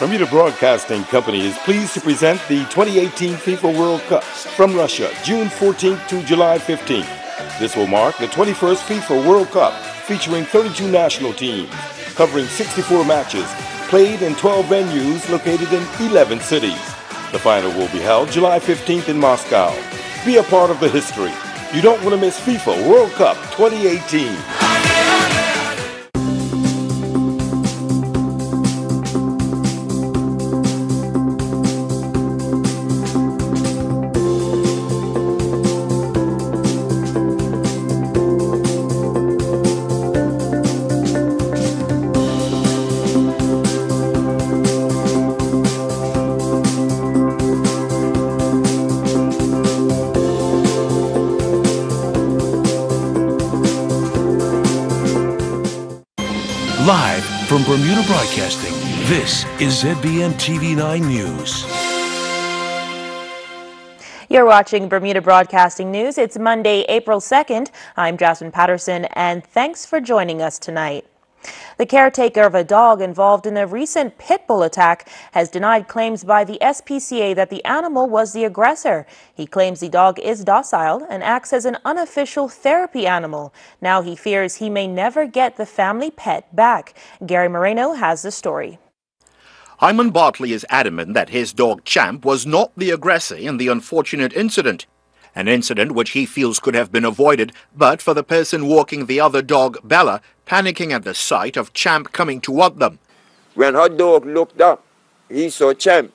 Bermuda Broadcasting Company is pleased to present the 2018 FIFA World Cup from Russia, June 14th to July 15th. This will mark the 21st FIFA World Cup, featuring 32 national teams, covering 64 matches, played in 12 venues located in 11 cities. The final will be held July 15th in Moscow. Be a part of the history. You don't want to miss FIFA World Cup 2018. Live from Bermuda Broadcasting, this is ZBM TV9 News. You're watching Bermuda Broadcasting News. It's Monday, April 2nd. I'm Jasmine Patterson, and thanks for joining us tonight. The caretaker of a dog involved in a recent pit bull attack has denied claims by the SPCA that the animal was the aggressor. He claims the dog is docile and acts as an unofficial therapy animal. Now he fears he may never get the family pet back. Gary Moreno has the story. Hyman Bartley is adamant that his dog Champ was not the aggressor in the unfortunate incident. An incident which he feels could have been avoided, but for the person walking the other dog, Bella, panicking at the sight of Champ coming toward them. When her dog looked up, he saw Champ.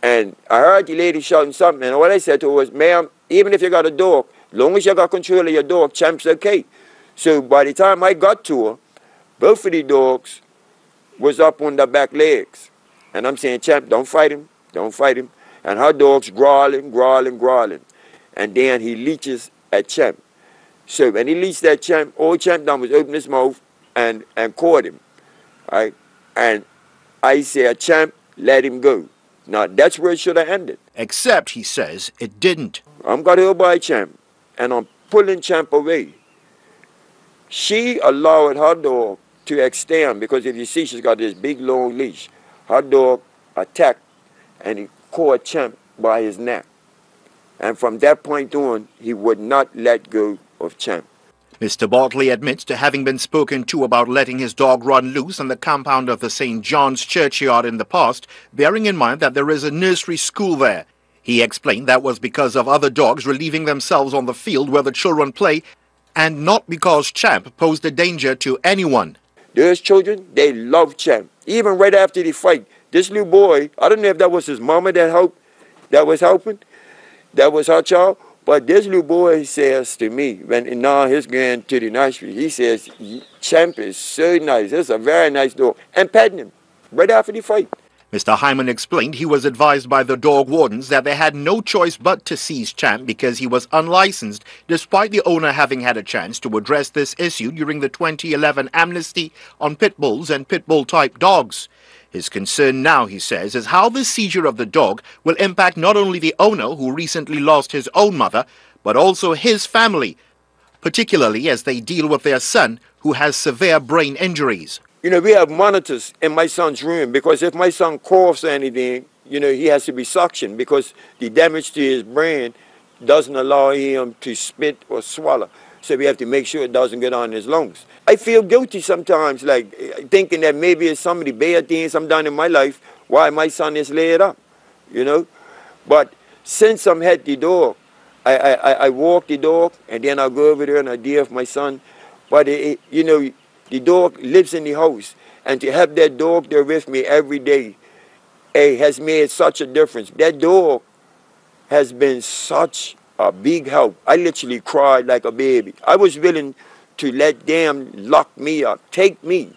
And I heard the lady shouting something, and what I said to her was, ma'am, even if you got a dog, long as you got control of your dog, Champ's okay. So by the time I got to her, both of the dogs was up on their back legs. And I'm saying, Champ, don't fight him, don't fight him. And her dog's growling, growling, growling. And then he leeches at Champ. So when he leached at Champ, all Champ done was open his mouth and caught him. Right? And I said, Champ, let him go. Now, that's where it should have ended. Except, he says, it didn't. I'm got here by Champ, and I'm pulling Champ away. She allowed her dog to extend, because if you see, she's got this big, long leash. Her dog attacked, and he caught Champ by his neck. And from that point on, he would not let go of Champ. Mr. Bartley admits to having been spoken to about letting his dog run loose on the compound of the St. John's churchyard in the past, bearing in mind that there is a nursery school there. He explained that was because of other dogs relieving themselves on the field where the children play, and not because Champ posed a danger to anyone. Those children, they love Champ. Even right after the fight, this little boy, I don't know if that was his mama that was helping. That was her child. But this little boy says to me, when now he's going to the nursery, he says, Champ is so nice. It's a very nice dog. And petting him right after the fight. Mr. Hyman explained he was advised by the dog wardens that they had no choice but to seize Champ because he was unlicensed, despite the owner having had a chance to address this issue during the 2011 amnesty on pit bulls and pit bull-type dogs. His concern now, he says, is how the seizure of the dog will impact not only the owner, who recently lost his own mother, but also his family, particularly as they deal with their son, who has severe brain injuries. You know, we have monitors in my son's room, because if my son coughs or anything, you know, he has to be suctioned, because the damage to his brain doesn't allow him to spit or swallow. So we have to make sure it doesn't get on his lungs. I feel guilty sometimes, like thinking that maybe it's some of the bad things I've done in my life why my son is laid up, you know. But since I'm had the dog, I walk the dog, and then I go over there and I deal with my son. But, you know, the dog lives in the house, and to have that dog there with me every day has made such a difference. That dog has been such a big help. I literally cried like a baby. I was willing to let them lock me up, take me,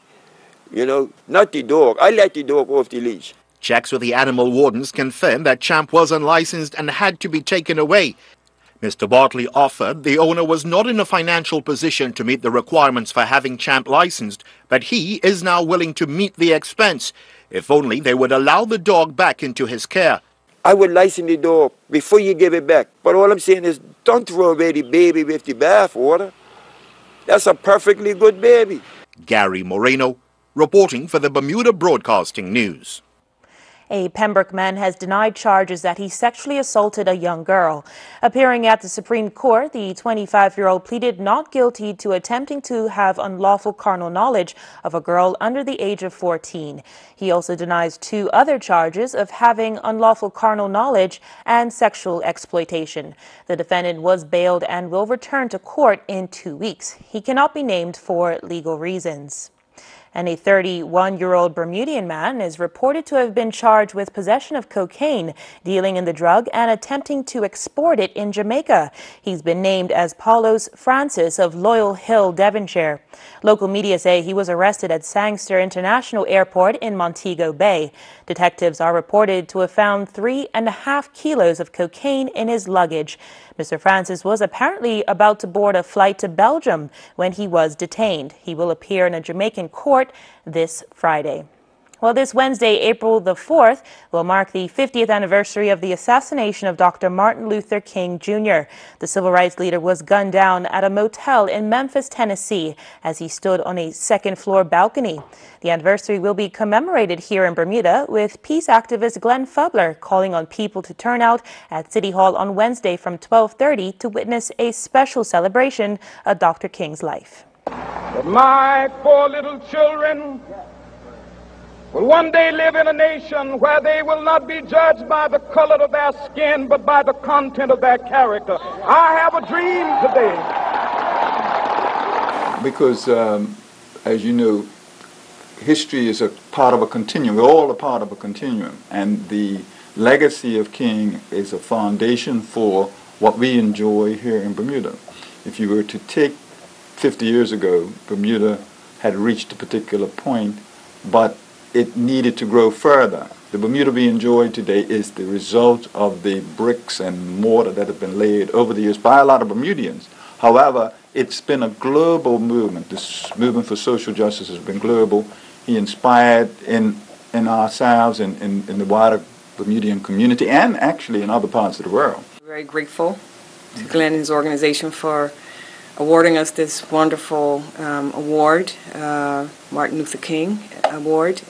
you know, not the dog. I let the dog off the leash. Checks with the animal wardens confirmed that Champ was unlicensed and had to be taken away. Mr. Bartley offered the owner was not in a financial position to meet the requirements for having Champ licensed, but he is now willing to meet the expense, if only they would allow the dog back into his care. I would license the dog before you give it back. But all I'm saying is, don't throw away the baby with the bath water. That's a perfectly good baby. Gary Moreno, reporting for the Bermuda Broadcasting News. A Pembroke man has denied charges that he sexually assaulted a young girl. Appearing at the Supreme Court, the 25-year-old pleaded not guilty to attempting to have unlawful carnal knowledge of a girl under the age of 14. He also denies 2 other charges of having unlawful carnal knowledge and sexual exploitation. The defendant was bailed and will return to court in 2 weeks. He cannot be named for legal reasons. And a 31-year-old Bermudian man is reported to have been charged with possession of cocaine, dealing in the drug, and attempting to export it in Jamaica. He's been named as Paulos Francis of Loyal Hill, Devonshire. Local media say he was arrested at Sangster International Airport in Montego Bay. Detectives are reported to have found 3.5 kilos of cocaine in his luggage. Mr. Francis was apparently about to board a flight to Belgium when he was detained. He will appear in a Jamaican court this Friday. Well, this Wednesday, April the 4th, will mark the 50th anniversary of the assassination of Dr. Martin Luther King, Jr. The civil rights leader was gunned down at a motel in Memphis, Tennessee, as he stood on a second-floor balcony. The anniversary will be commemorated here in Bermuda, with peace activist Glenn Fubler calling on people to turn out at City Hall on Wednesday from 12:30 to witness a special celebration of Dr. King's life. But my 4 little children will one day live in a nation where they will not be judged by the color of their skin, but by the content of their character. I have a dream today. Because, as you know, history is a part of a continuum. We're all a part of a continuum. And the legacy of King is a foundation for what we enjoy here in Bermuda. If you were to take 50 years ago, Bermuda had reached a particular point, but it needed to grow further. The Bermuda we enjoy today is the result of the bricks and mortar that have been laid over the years by a lot of Bermudians. However, it's been a global movement. This movement for social justice has been global. He inspired in ourselves, in the wider Bermudian community, and actually in other parts of the world. Very grateful to Glenn and his organization for awarding us this wonderful award, Martin Luther King Award.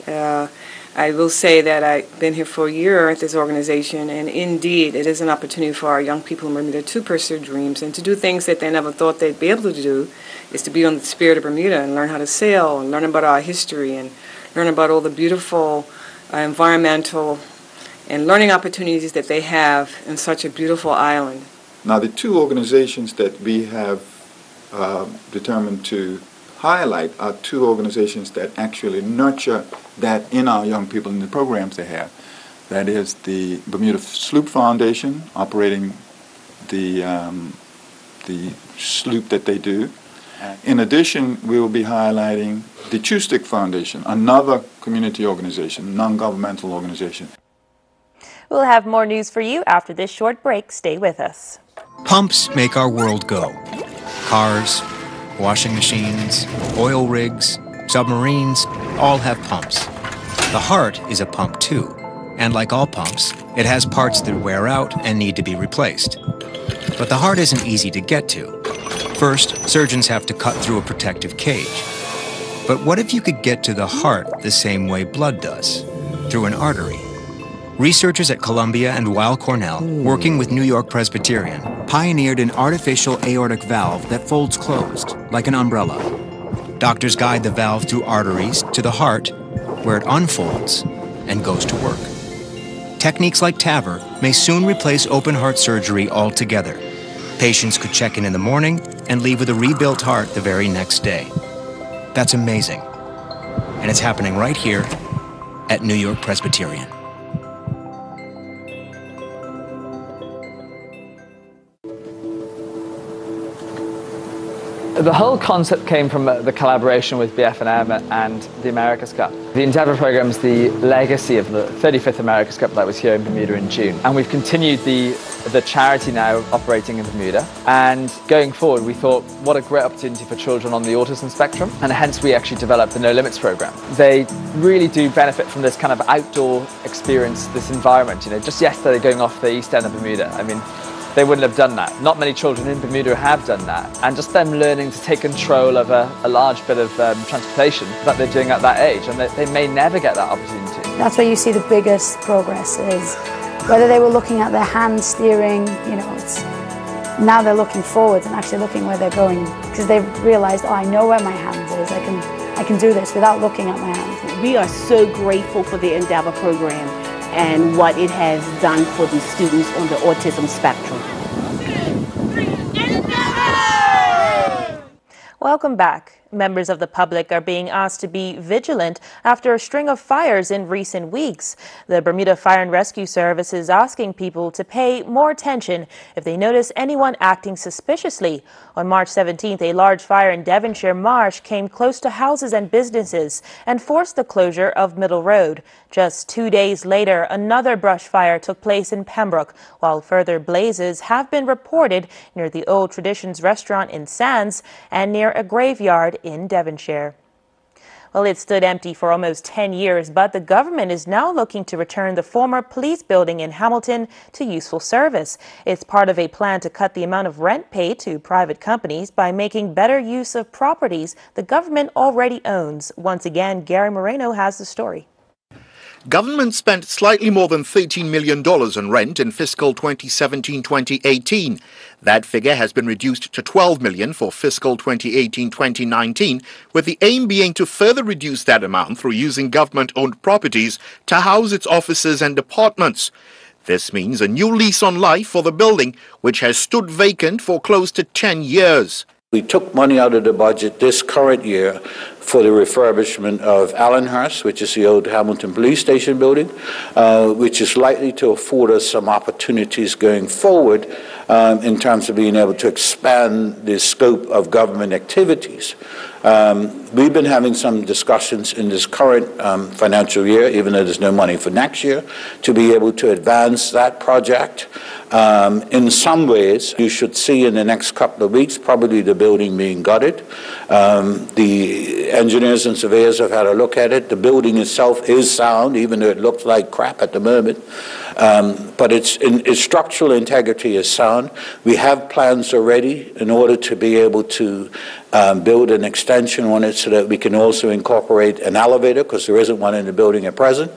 I will say that I've been here for a year at this organization, and indeed it is an opportunity for our young people in Bermuda to pursue dreams and to do things that they never thought they'd be able to do, is to be on the Spirit of Bermuda and learn how to sail and learn about our history and learn about all the beautiful environmental and learning opportunities that they have in such a beautiful island. Now, the 2 organizations that we have determined to highlight are 2 organizations that actually nurture that in our young people in the programs they have. That is the Bermuda Sloop Foundation, operating the sloop that they do. In addition, we will be highlighting the Chustick Foundation, another community organization, non-governmental organization. We'll have more news for you after this short break. Stay with us. Pumps make our world go. Cars, washing machines, oil rigs, submarines, all have pumps. The heart is a pump too, and like all pumps, it has parts that wear out and need to be replaced. But the heart isn't easy to get to. First, surgeons have to cut through a protective cage. But what if you could get to the heart the same way blood does, through an artery? Researchers at Columbia and Weill Cornell, working with New York Presbyterian, pioneered an artificial aortic valve that folds closed, like an umbrella. Doctors guide the valve through arteries to the heart, where it unfolds and goes to work. Techniques like TAVR may soon replace open heart surgery altogether. Patients could check in the morning and leave with a rebuilt heart the very next day. That's amazing. And it's happening right here at New York Presbyterian. The whole concept came from the collaboration with BF&M and the America's Cup. The Endeavour program is the legacy of the 35th America's Cup that was here in Bermuda in June. And we've continued the charity now operating in Bermuda. And going forward, we thought, what a great opportunity for children on the autism spectrum. And hence we actually developed the No Limits program. They really do benefit from this kind of outdoor experience, this environment. You know, just yesterday going off the east end of Bermuda, I mean, they wouldn't have done that. Not many children in Bermuda have done that. And just them learning to take control of a large bit of transportation that they're doing at that age, and they may never get that opportunity. That's where you see the biggest progress is. Whether they were looking at their hand steering, you know, it's now they're looking forwards and actually looking where they're going because they've realized, oh, I know where my hand is. I can do this without looking at my hand. We are so grateful for the Endeavor program and what it has done for the students on the autism spectrum. Welcome back. Members of the public are being asked to be vigilant after a string of fires in recent weeks. The Bermuda Fire and Rescue Service is asking people to pay more attention if they notice anyone acting suspiciously. On March 17th, a large fire in Devonshire Marsh came close to houses and businesses and forced the closure of Middle Road. Just 2 days later, another brush fire took place in Pembroke, while further blazes have been reported near the Old Traditions restaurant in Sands and near a graveyard in Devonshire. Well, it stood empty for almost 10 years, but the government is now looking to return the former police building in Hamilton to useful service. It's part of a plan to cut the amount of rent paid to private companies by making better use of properties the government already owns. Once again, Gary Moreno has the story. Government spent slightly more than $13 million on rent in fiscal 2017-2018. That figure has been reduced to $12 million for fiscal 2018-2019, with the aim being to further reduce that amount through using government-owned properties to house its offices and departments. This means a new lease on life for the building, which has stood vacant for close to 10 years. We took money out of the budget this current year for the refurbishment of Allenhurst, which is the old Hamilton Police Station building, which is likely to afford us some opportunities going forward in terms of being able to expand the scope of government activities. We've been having some discussions in this current financial year, even though there's no money for next year, to be able to advance that project. In some ways, you should see in the next couple of weeks probably the building being gutted. The engineers and surveyors have had a look at it. The building itself is sound, even though it looks like crap at the moment. But its structural integrity is sound. We have plans already in order to be able to build an extension on it so that we can also incorporate an elevator, because there isn't one in the building at present.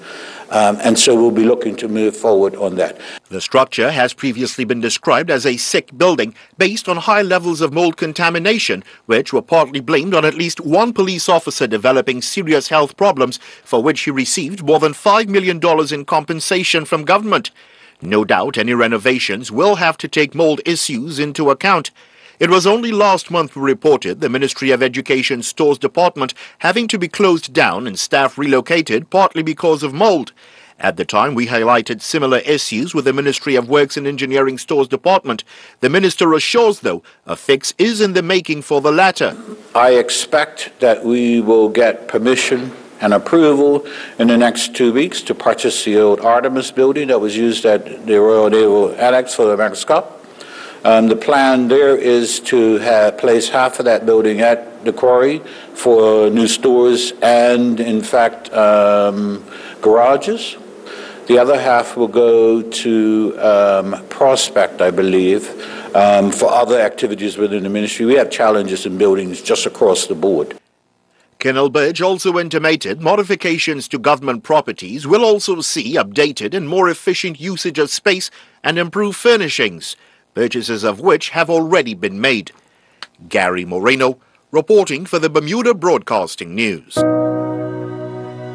And so we'll be looking to move forward on that. The structure has previously been described as a sick building based on high levels of mold contamination, which were partly blamed on at least one police officer developing serious health problems, for which he received more than $5 million in compensation from government. No doubt any renovations will have to take mold issues into account. It was only last month we reported the Ministry of Education Stores Department having to be closed down and staff relocated partly because of mold. At the time, we highlighted similar issues with the Ministry of Works and Engineering Stores Department. The minister assures, though, a fix is in the making for the latter. I expect that we will get permission and approval in the next 2 weeks to purchase the old Artemis building that was used at the Royal Naval Annex for the America's Cup. The plan there is to place half of that building at the quarry for new stores and, in fact, garages. The other half will go to Prospect, I believe, for other activities within the ministry. We have challenges in buildings just across the board. Colonel Burge also intimated modifications to government properties will also see updated and more efficient usage of space and improved furnishings, purchases of which have already been made. Gary Moreno, reporting for the Bermuda Broadcasting News.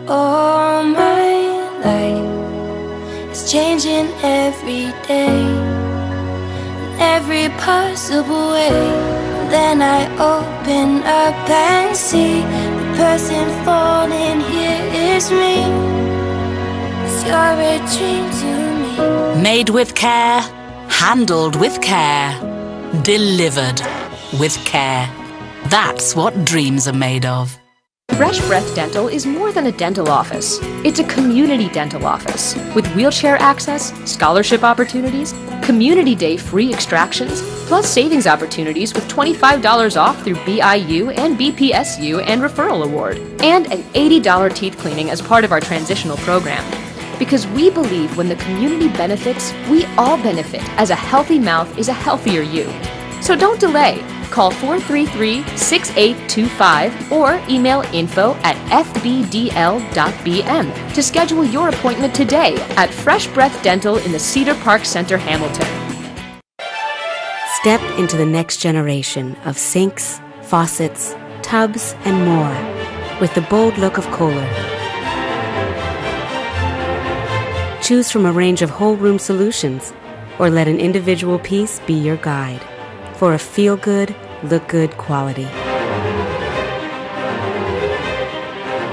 All my life is changing every day, in every possible way. Then I open up and see the person falling here is me. 'Cause you're a dream to me. Made with care, handled with care, delivered with care. That's what dreams are made of. Fresh Breath Dental is more than a dental office. It's a community dental office with wheelchair access, scholarship opportunities, community day free extractions, plus savings opportunities with $25 off through BIU and BPSU and referral award, and an $80 teeth cleaning as part of our transitional program. Because we believe when the community benefits, we all benefit, as a healthy mouth is a healthier you. So don't delay. Call 433-6825 or email info@fbdl.bm to schedule your appointment today at Fresh Breath Dental in the Cedar Park Center, Hamilton. Step into the next generation of sinks, faucets, tubs, and more with the bold look of Kohler. Choose from a range of whole room solutions or let an individual piece be your guide for a feel-good, look-good quality.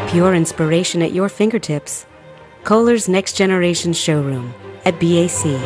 Pure inspiration at your fingertips. Kohler's Next Generation Showroom at BAC.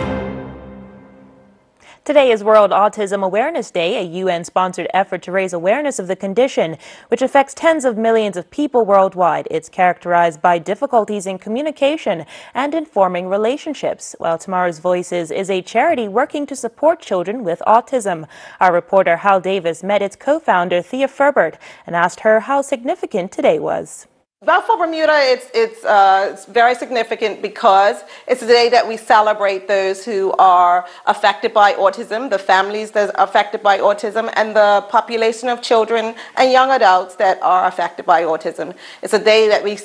Today is World Autism Awareness Day, a UN-sponsored effort to raise awareness of the condition, which affects tens of millions of people worldwide. It's characterized by difficulties in communication and in forming relationships. While Tomorrow's Voices is a charity working to support children with autism. Our reporter Hal Davis met its co-founder Thea Ferbert and asked her how significant today was. Well, for Bermuda, it's very significant because it's the day that we celebrate those who are affected by autism, the families that are affected by autism, and the population of children and young adults that are affected by autism. It's a day that is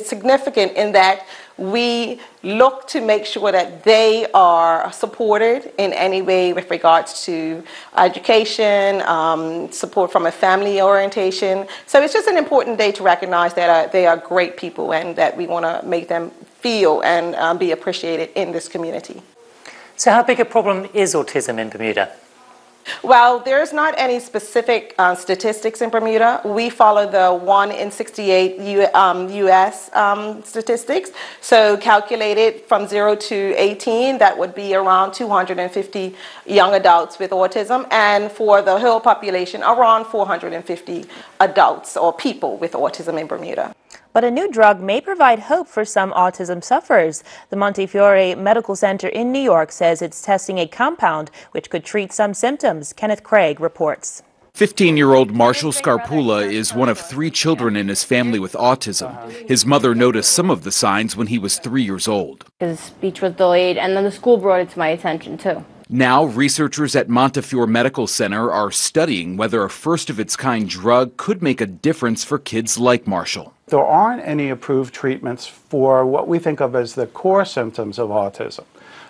significant in that we look to make sure that they are supported in any way with regards to education, support from a family orientation. So it's just an important day to recognize that they are great people and that we want to make them feel and be appreciated in this community. So how big a problem is autism in Bermuda? Well, there's not any specific statistics in Bermuda. We follow the 1 in 68 U.S. Statistics. So calculated from 0 to 18, that would be around 250 young adults with autism. And for the whole population, around 450 adults or people with autism in Bermuda. But a new drug may provide hope for some autism sufferers. The Montefiore Medical Center in New York says it's testing a compound which could treat some symptoms. Kenneth Craig reports. 15-year-old Marshall Scarpula is one of 3 children in his family with autism. His mother noticed some of the signs when he was 3 years old. His speech was delayed, and then the school brought it to my attention, too. Now, researchers at Montefiore Medical Center are studying whether a first-of-its-kind drug could make a difference for kids like Marshall. There aren't any approved treatments for what we think of as the core symptoms of autism.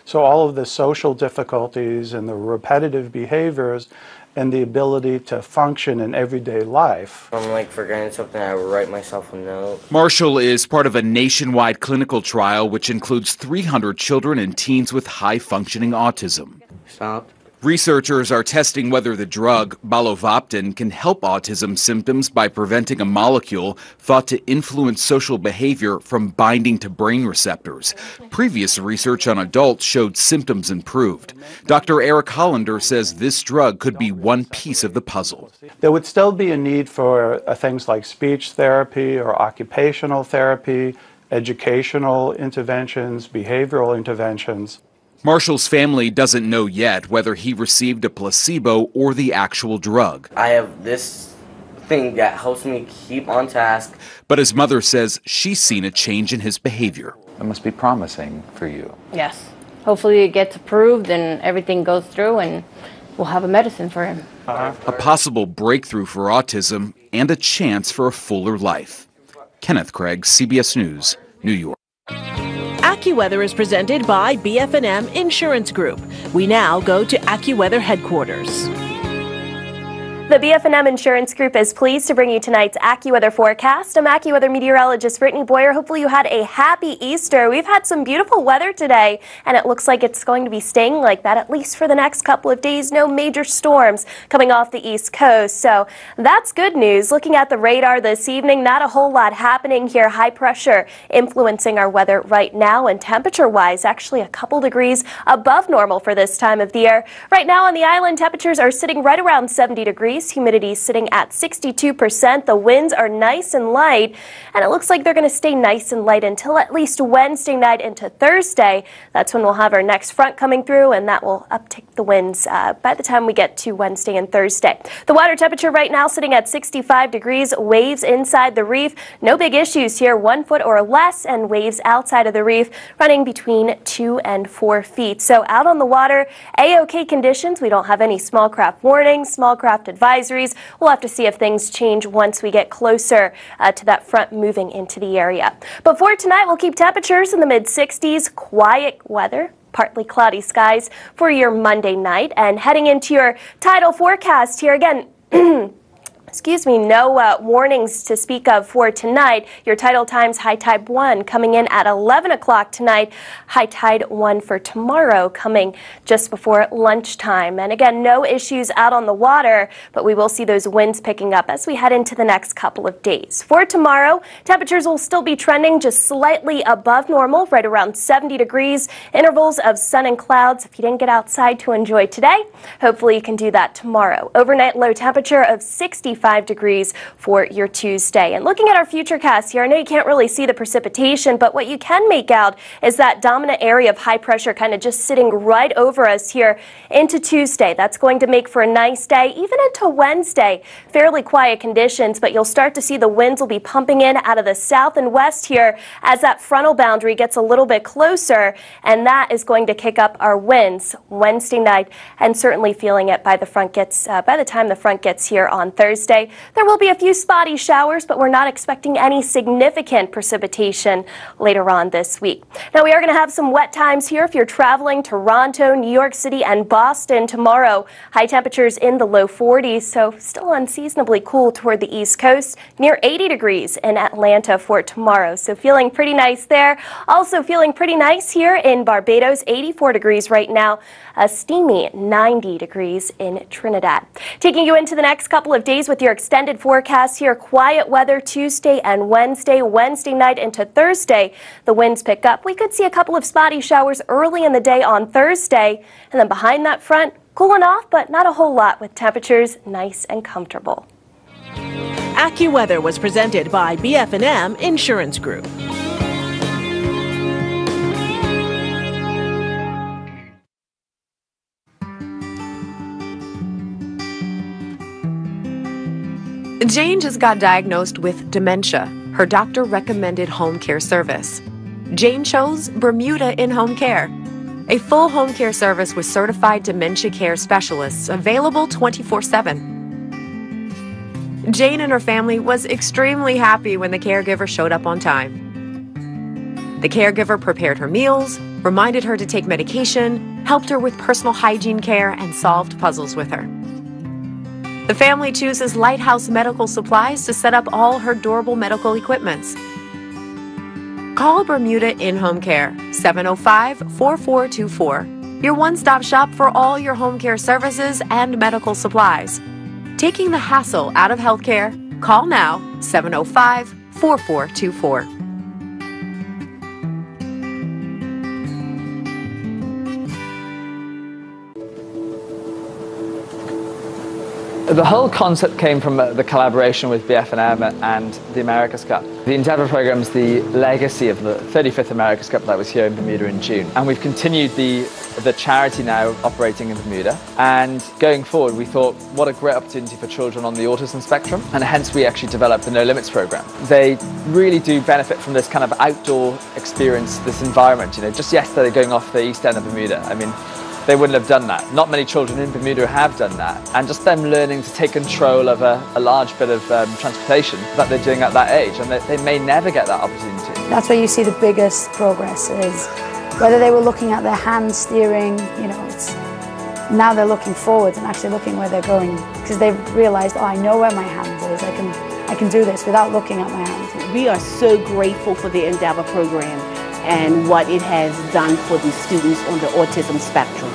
So all of the social difficulties and the repetitive behaviors and the ability to function in everyday life. I'm like forgetting something, I would write myself a note. Marshall is part of a nationwide clinical trial which includes 300 children and teens with high-functioning autism. Stop. Researchers are testing whether the drug, balovaptan, can help autism symptoms by preventing a molecule thought to influence social behavior from binding to brain receptors. Previous research on adults showed symptoms improved. Dr. Eric Hollander says this drug could be one piece of the puzzle. There would still be a need for things like speech therapy or occupational therapy, educational interventions, behavioral interventions. Marshall's family doesn't know yet whether he received a placebo or the actual drug. I have this thing that helps me keep on task. But his mother says she's seen a change in his behavior. It must be promising for you. Yes. Hopefully it gets approved and everything goes through and we'll have a medicine for him. A possible breakthrough for autism and a chance for a fuller life. Kenneth Craig, CBS News, New York. AccuWeather is presented by BF&M Insurance Group. We now go to AccuWeather headquarters. The BF&M Insurance Group is pleased to bring you tonight's AccuWeather forecast. I'm AccuWeather meteorologist Brittany Boyer. Hopefully you had a happy Easter. We've had some beautiful weather today, and it looks like it's going to be staying like that at least for the next couple of days. No major storms coming off the East Coast, so that's good news. Looking at the radar this evening, not a whole lot happening here. High pressure influencing our weather right now, and temperature-wise, actually a couple degrees above normal for this time of the year. Right now on the island, temperatures are sitting right around 70 degrees. degrees, humidity sitting at 62%. The winds are nice and light, and it looks like they're going to stay nice and light until at least Wednesday night into Thursday. That's when we'll have our next front coming through, and that will uptick the winds by the time we get to Wednesday and Thursday. The water temperature right now sitting at 65 degrees, waves inside the reef. No big issues here, 1 foot or less, and waves outside of the reef running between 2 and 4 feet. So out on the water, A-OK conditions. We don't have any small craft warnings, small craft advisories. We'll have to see if things change once we get closer to that front moving into the area. But for tonight, we'll keep temperatures in the mid-60s, quiet weather, partly cloudy skies for your Monday night. And heading into your tidal forecast here again, excuse me, no warnings to speak of for tonight. Your tidal times, high tide 1 coming in at 11 o'clock tonight, high tide 1 for tomorrow coming just before lunchtime. And again, no issues out on the water, but we will see those winds picking up as we head into the next couple of days. For tomorrow, temperatures will still be trending just slightly above normal, right around 70 degrees, intervals of sun and clouds. If you didn't get outside to enjoy today, hopefully you can do that tomorrow. Overnight low temperature of 65 degrees for your Tuesday. And looking at our futurecast here, I know you can't really see the precipitation, but what you can make out is that dominant area of high pressure kind of just sitting right over us here into Tuesday. That's going to make for a nice day, even into Wednesday. Fairly quiet conditions, but you'll start to see the winds will be pumping in out of the south and west here as that frontal boundary gets a little bit closer, and that is going to kick up our winds Wednesday night, and certainly feeling it by the time the front gets here on Thursday. There will be a few spotty showers, but we're not expecting any significant precipitation later on this week. Now, we are going to have some wet times here if you're traveling Toronto, New York City, and Boston tomorrow. High temperatures in the low 40s, so still unseasonably cool toward the East Coast. Near 80 degrees in Atlanta for tomorrow, so feeling pretty nice there. Also feeling pretty nice here in Barbados, 84 degrees right now. A steamy 90 degrees in Trinidad. Taking you into the next couple of days with your extended forecast here. Quiet weather Tuesday and Wednesday. Wednesday night into Thursday, the winds pick up. We could see a couple of spotty showers early in the day on Thursday. And then behind that front, cooling off, but not a whole lot, with temperatures nice and comfortable. AccuWeather was presented by BF&M Insurance Group. Jane just got diagnosed with dementia. Her doctor recommended home care service. Jane chose Bermuda in-home care, a full home care service with certified dementia care specialists available 24/7. Jane and her family was extremely happy when the caregiver showed up on time. The caregiver prepared her meals, reminded her to take medication, helped her with personal hygiene care, and solved puzzles with her. The family chooses Lighthouse Medical Supplies to set up all her durable medical equipments. Call Bermuda In-Home Care, 705-4424. Your one-stop shop for all your home care services and medical supplies. Taking the hassle out of healthcare, call now, 705-4424. The whole concept came from the collaboration with BF&M and the America's Cup. The Endeavour program is the legacy of the 35th America's Cup that was here in Bermuda in June. And we've continued the charity now operating in Bermuda. And going forward, we thought, what a great opportunity for children on the autism spectrum. And hence we actually developed the No Limits program. They really do benefit from this kind of outdoor experience, this environment. You know, just yesterday going off the east end of Bermuda, I mean, they wouldn't have done that. Not many children in Bermuda have done that. And just them learning to take control of a large bit of transportation that they're doing at that age, and they may never get that opportunity. That's where you see the biggest progress, is whether they were looking at their hand steering, you know, now they're looking forwards and actually looking where they're going, because they've realized, oh, I know where my hand is. I can do this without looking at my hand. We are so grateful for the Endeavour program and what it has done for the students on the autism spectrum.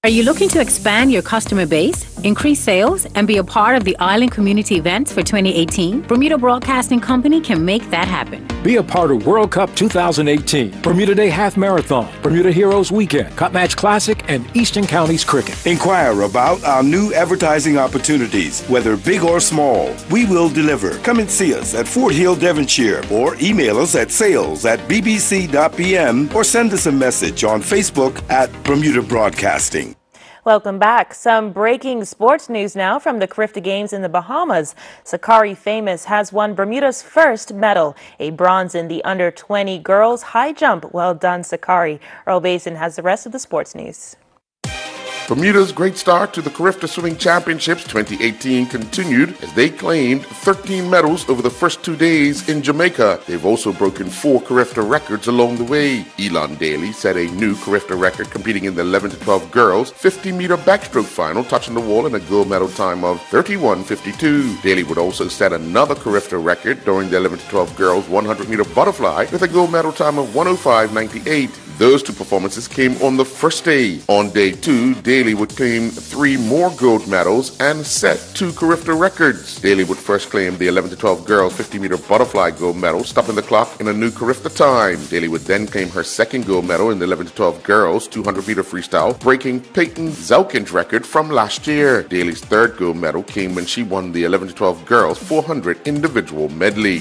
Are you looking to expand your customer base? Increase sales and be a part of the Island Community Events for 2018? Bermuda Broadcasting Company can make that happen. Be a part of World Cup 2018, Bermuda Day Half Marathon, Bermuda Heroes Weekend, Cup Match Classic, and Eastern Counties Cricket. Inquire about our new advertising opportunities, whether big or small. We will deliver. Come and see us at Fort Hill, Devonshire, or email us at sales@bbc.pm or send us a message on Facebook at Bermuda Broadcasting. Welcome back. Some breaking sports news now from the Carifta Games in the Bahamas. Sakari Famous has won Bermuda's first medal, a bronze in the under-20 girls high jump. Well done, Sakari. Earl Basin has the rest of the sports news. Bermuda's great start to the Carifta Swimming Championships 2018 continued as they claimed 13 medals over the first 2 days in Jamaica. They've also broken 4 Carifta records along the way. Elon Daly set a new Carifta record competing in the 11 to 12 girls 50-meter backstroke final, touching the wall in a gold medal time of 31:52. Daly would also set another Carifta record during the 11 to 12 girls 100-meter butterfly with a gold medal time of 105:98. Those 2 performances came on the first day. On day 2, Daly would claim 3 more gold medals and set 2 Carifta records. Daly would first claim the 11 to 12 girls 50-meter butterfly gold medal, stopping the clock in a new Carifta time. Daly would then claim her second gold medal in the 11 to 12 girls 200-meter freestyle, breaking Peyton Zaukin's record from last year. Daly's third gold medal came when she won the 11 to 12 girls 400 individual medley.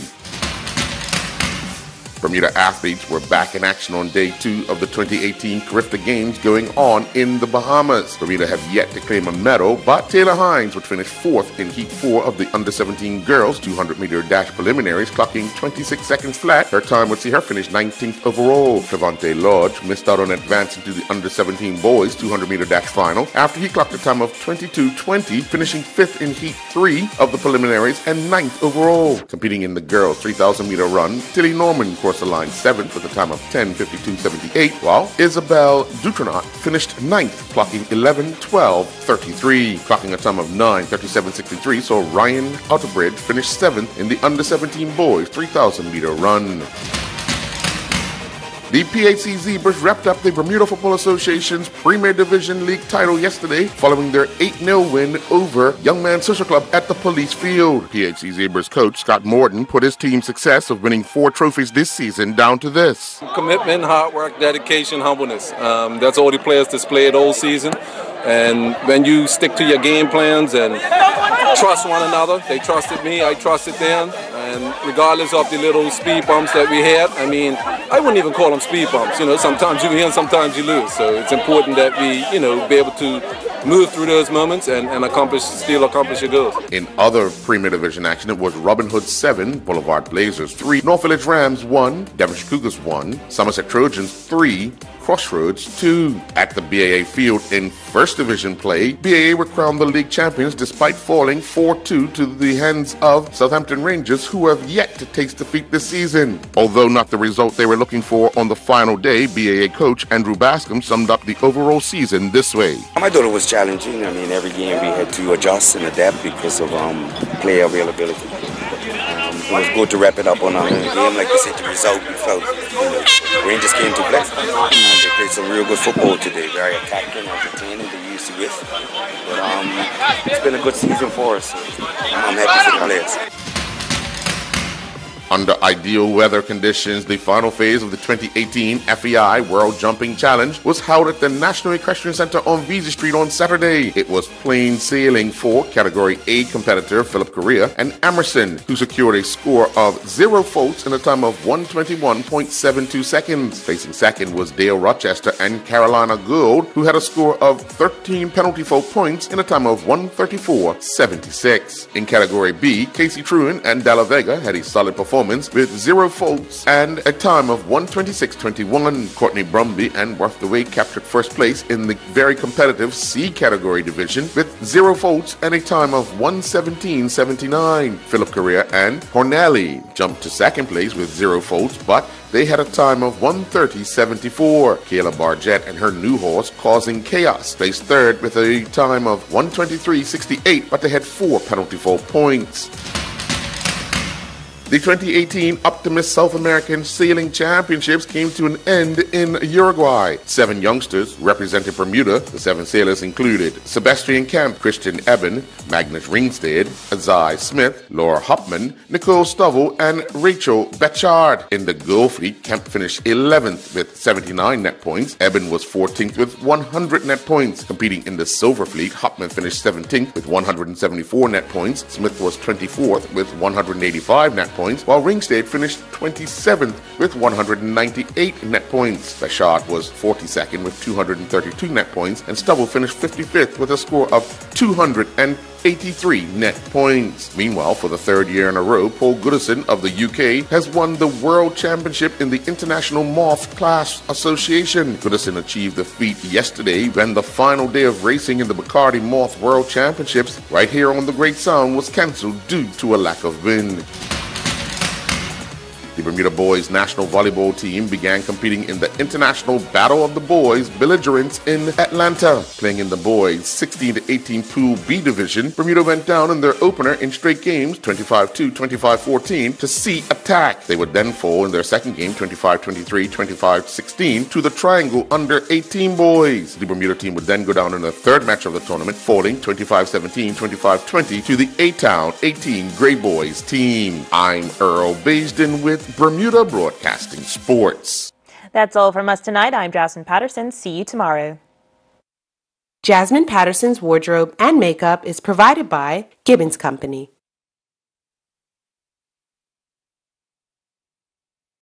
Bermuda athletes were back in action on day 2 of the 2018 Carifta Games going on in the Bahamas. Bermuda have yet to claim a medal, but Taylor Hines would finish 4th in Heat 4 of the under-17 girls 200-meter dash preliminaries, clocking 26 seconds flat. Her time would see her finish 19th overall. Trevante Lodge missed out on advancing to the under-17 boys 200-meter dash final after he clocked a time of 22:20, finishing 5th in Heat 3 of the preliminaries and 9th overall. Competing in the girls 3,000-meter run, Tilly Norman the line 7th with a time of 10:52.78, while Isabel Dutronat finished 9th, clocking 11:12.33. Clocking a time of 9:37.63, so Ryan Outerbridge finished 7th in the under-17 boys 3,000-meter run. The PHC Zebras wrapped up the Bermuda Football Association's Premier Division League title yesterday following their 8-0 win over Young Man Social Club at the Police Field. PHC Zebras coach Scott Morton put his team's success of winning 4 trophies this season down to this. Commitment, hard work, dedication, humbleness. That's all the players displayed all season. And when you stick to your game plans and trust one another, they trusted me, I trusted them. And regardless of the little speed bumps that we had, I mean, I wouldn't even call them speed bumps. You know, sometimes you win, sometimes you lose. So it's important that we, be able to move through those moments and still accomplish your goals. In other Premier Division action, it was Robin Hood 7, Boulevard Blazers 3, North Village Rams 1, Devonshire Cougars 1, Somerset Trojans 3, Crossroads 2. At the BAA field in First Division play, BAA were crowned the league champions despite falling 4-2 to the hands of Southampton Rangers, who have yet to taste defeat this season. Although not the result they were looking for on the final day, BAA coach Andrew Bascom summed up the overall season this way. I thought it was challenging. I mean, every game we had to adjust and adapt because of player availability. It was good to wrap it up on our game. Like I said, the result we felt, Rangers came to play. They played some real good football today, very attacking, entertaining, they used to it. But it's been a good season for us. I'm happy for the players. Under ideal weather conditions, the final phase of the 2018 FEI World Jumping Challenge was held at the National Equestrian Center on Vesey Street on Saturday. It was plain sailing for Category A competitor Philip Correa and Emerson, who secured a score of 0 faults in a time of 1:21.72 seconds. Placing second was Dale Rochester and Carolina Gould, who had a score of 13 penalty fault points in a time of 1:34.76. In Category B, Casey Truen and Dalla Vega had a solid performance with 0 faults and a time of 1:26.21. Courtney Brumby and Worth the Wait captured first place in the very competitive C category division with 0 faults and a time of 1:17.79. Philip Correa and Hornelli jumped to second place with 0 faults, but they had a time of 1:30.74. Kayla Barjett and her new horse, Causing Chaos, placed third with a time of 1:23.68, but they had 4 penalty fault points. The 2018 Optimist South American Sailing Championships came to an end in Uruguay. 7 youngsters represented Bermuda. The 7 sailors included Sebastian Kemp, Christian Eben, Magnus Ringstad, Azai Smith, Laura Hopman, Nicole Stovall, and Rachel Betchard. In the girl fleet, Kemp finished 11th with 79 net points. Eben was 14th with 100 net points. Competing in the silver fleet, Hopman finished 17th with 174 net points. Smith was 24th with 185 net points, while Ringstad finished 27th with 198 net points. Betchard was 42nd with 232 net points, and Stovall finished 55th with a score of 283 net points. Meanwhile, for the 3rd year in a row, Paul Goodison of the UK has won the World Championship in the International Moth Class Association. Goodison achieved the feat yesterday when the final day of racing in the Bacardi Moth World Championships right here on the Great Sound was cancelled due to a lack of wind. The Bermuda boys national volleyball team began competing in the International Battle of the Boys belligerents in Atlanta. Playing in the boys 16-18 Pool B division, Bermuda went down in their opener in straight games 25-2, 25-14 to Sea Attack. They would then fall in their second game 25-23, 25-16 to the Triangle under 18 boys. The Bermuda team would then go down in the third match of the tournament, falling 25-17, 25-20 to the A-Town 18 Grey Boys team. I'm Earl Baisden with Bermuda Broadcasting Sports. That's all from us tonight. I'm Jasmine Patterson. See you tomorrow. Jasmine Patterson's wardrobe and makeup is provided by Gibbons Company.